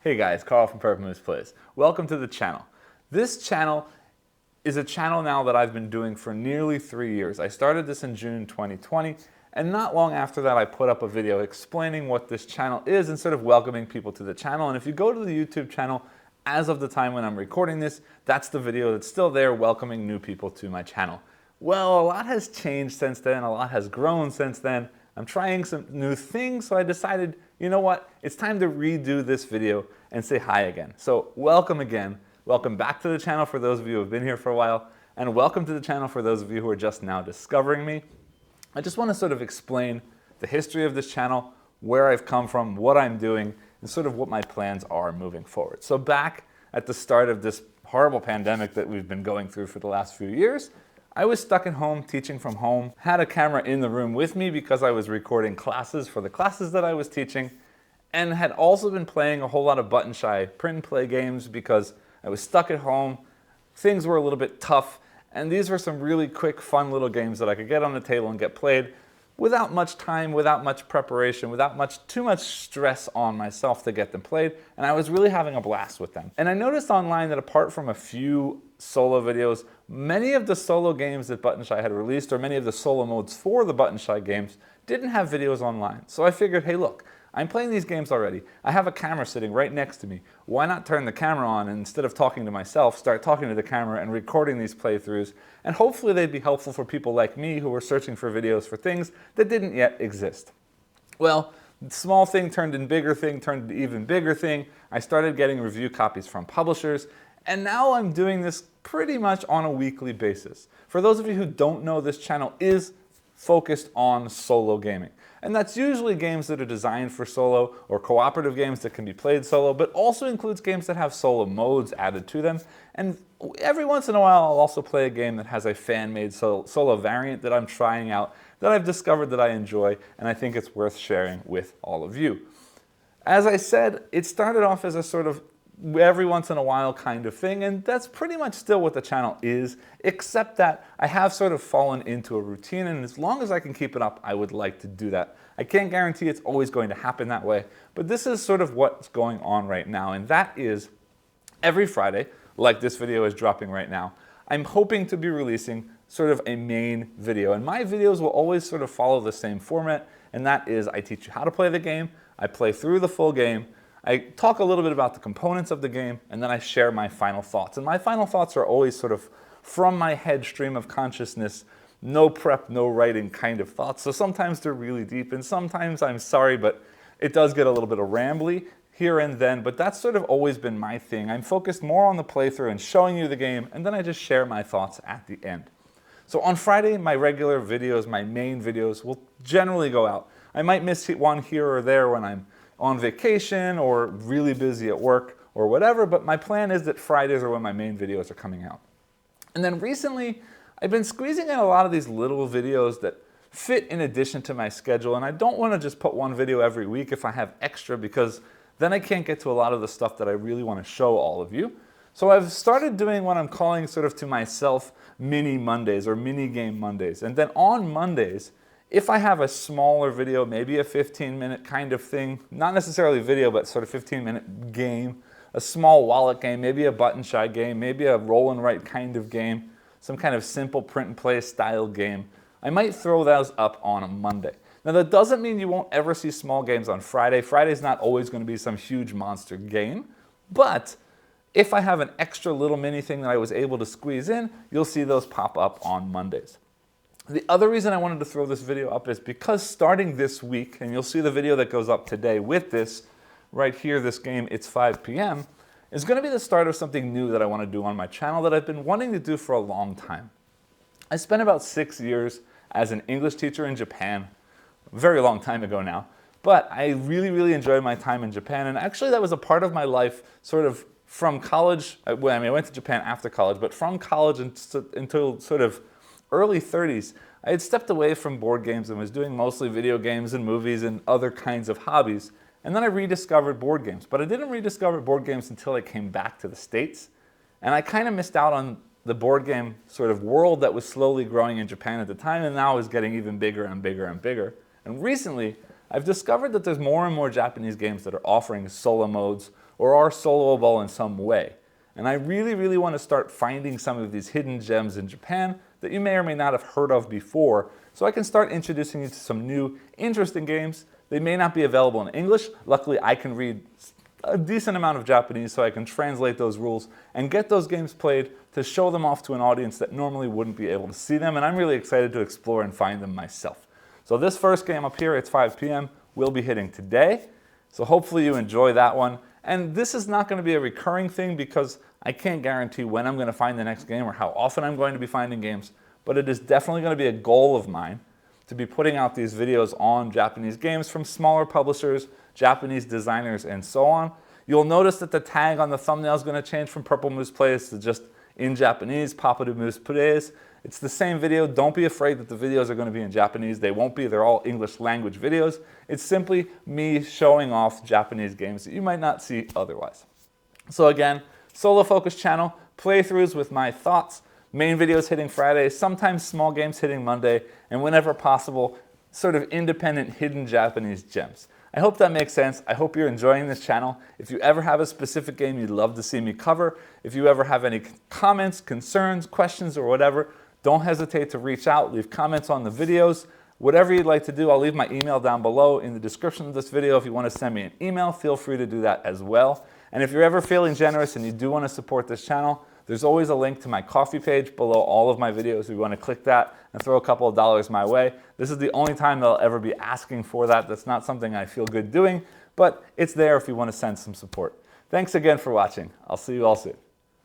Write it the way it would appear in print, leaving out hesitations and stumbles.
Hey guys, Carl from Purple Moose Plays. Welcome to the channel. This channel is a channel now that I've been doing for nearly 3 years. I started this in June 2020, and not long after that I put up a video explaining what this channel is and sort of welcoming people to the channel. And if you go to the YouTube channel, as of the time when I'm recording this, that's the video that's still there welcoming new people to my channel. Well, a lot has changed since then, a lot has grown since then. I'm trying some new things, so I decided, you know what, it's time to redo this video and say hi again. So welcome again. Welcome back to the channel for those of you who have been here for a while, and welcome to the channel for those of you who are just now discovering me. I just want to sort of explain the history of this channel, where I've come from, what I'm doing, and sort of what my plans are moving forward. So back at the start of this horrible pandemic that we've been going through for the last few years, I was stuck at home teaching from home, had a camera in the room with me because I was recording classes for the classes that I was teaching, and had also been playing a whole lot of Button Shy print and play games because I was stuck at home, things were a little bit tough, and these were some really quick, fun little games that I could get on the table and get played without much time, without much preparation, without too much stress on myself to get them played, and I was really having a blast with them. And I noticed online that apart from a few solo videos, many of the solo games that Button Shy had released, or many of the solo modes for the Button Shy games, didn't have videos online. So I figured, hey look, I'm playing these games already. I have a camera sitting right next to me. Why not turn the camera on and instead of talking to myself, start talking to the camera and recording these playthroughs, and hopefully they'd be helpful for people like me who were searching for videos for things that didn't yet exist. Well, small thing turned into bigger thing, turned into even bigger thing. I started getting review copies from publishers, and now I'm doing this pretty much on a weekly basis. For those of you who don't know, this channel is focused on solo gaming. And that's usually games that are designed for solo or cooperative games that can be played solo, but also includes games that have solo modes added to them. And every once in a while, I'll also play a game that has a fan-made solo variant that I'm trying out, that I've discovered that I enjoy, and I think it's worth sharing with all of you. As I said, it started off as a sort of every once in a while kind of thing, and that's pretty much still what the channel is, except that I have sort of fallen into a routine, and as long as I can keep it up, I would like to do that. I can't guarantee it's always going to happen that way, but this is sort of what's going on right now, and that is every Friday, like this video is dropping right now, I'm hoping to be releasing sort of a main video, and my videos will always sort of follow the same format, and that is I teach you how to play the game, I play through the full game, I talk a little bit about the components of the game, and then I share my final thoughts. And my final thoughts are always sort of from my head stream of consciousness, no prep, no writing kind of thoughts. So sometimes they're really deep, and sometimes, I'm sorry, but it does get a little bit of rambly here and then, but that's sort of always been my thing. I'm focused more on the playthrough and showing you the game, and then I just share my thoughts at the end. So on Friday, my regular videos, my main videos, will generally go out. I might miss one here or there when I'm on vacation or really busy at work or whatever, but my plan is that Fridays are when my main videos are coming out. And then recently, I've been squeezing in a lot of these little videos that fit in addition to my schedule, and I don't want to just put one video every week if I have extra, because then I can't get to a lot of the stuff that I really want to show all of you. So I've started doing what I'm calling sort of to myself mini Mondays or mini game Mondays. And then on Mondays, if I have a smaller video, maybe a 15-minute kind of thing, not necessarily video, but sort of 15-minute game, a small wallet game, maybe a Button Shy game, maybe a roll and write kind of game, some kind of simple print and play style game, I might throw those up on a Monday. Now that doesn't mean you won't ever see small games on Friday. Friday's not always going to be some huge monster game, but if I have an extra little mini thing that I was able to squeeze in, you'll see those pop up on Mondays. The other reason I wanted to throw this video up is because starting this week, and you'll see the video that goes up today with this, right here, this game, It's 5 p.m., is going to be the start of something new that I want to do on my channel that I've been wanting to do for a long time. I spent about 6 years as an English teacher in Japan, a very long time ago now, but I really, really enjoyed my time in Japan, and actually that was a part of my life sort of from college. I went to Japan after college, but from college until sort of early 30s, I had stepped away from board games and was doing mostly video games and movies and other kinds of hobbies. And then I rediscovered board games. But I didn't rediscover board games until I came back to the States. And I kind of missed out on the board game sort of world that was slowly growing in Japan at the time, and now is getting even bigger and bigger and bigger. And recently, I've discovered that there's more and more Japanese games that are offering solo modes or are soloable in some way. And I really want to start finding some of these hidden gems in Japan that you may or may not have heard of before, so I can start introducing you to some new, interesting games. They may not be available in English. Luckily, I can read a decent amount of Japanese, so I can translate those rules and get those games played to show them off to an audience that normally wouldn't be able to see them, and I'm really excited to explore and find them myself. So this first game up here, it's 5 p.m., will be hitting today, so hopefully you enjoy that one. And this is not going to be a recurring thing because I can't guarantee when I'm going to find the next game or how often I'm going to be finding games, but it is definitely going to be a goal of mine to be putting out these videos on Japanese games from smaller publishers, Japanese designers, and so on. You'll notice that the tag on the thumbnail is going to change from Purple Moose Plays to just in Japanese, Papa de Moose Plays. It's the same video. Don't be afraid that the videos are going to be in Japanese. They won't be. They're all English language videos. It's simply me showing off Japanese games that you might not see otherwise. So again, solo focus channel, playthroughs with my thoughts, main videos hitting Friday, sometimes small games hitting Monday, and whenever possible, sort of independent hidden Japanese gems. I hope that makes sense. I hope you're enjoying this channel. If you ever have a specific game you'd love to see me cover, if you ever have any comments, concerns, questions, or whatever, don't hesitate to reach out, leave comments on the videos. Whatever you'd like to do, I'll leave my email down below in the description of this video. If you want to send me an email, feel free to do that as well. And if you're ever feeling generous and you do want to support this channel, there's always a link to my Ko-fi page below all of my videos. If you want to click that and throw a couple of dollars my way. This is the only time that I'll ever be asking for that. That's not something I feel good doing, but it's there if you want to send some support. Thanks again for watching. I'll see you all soon.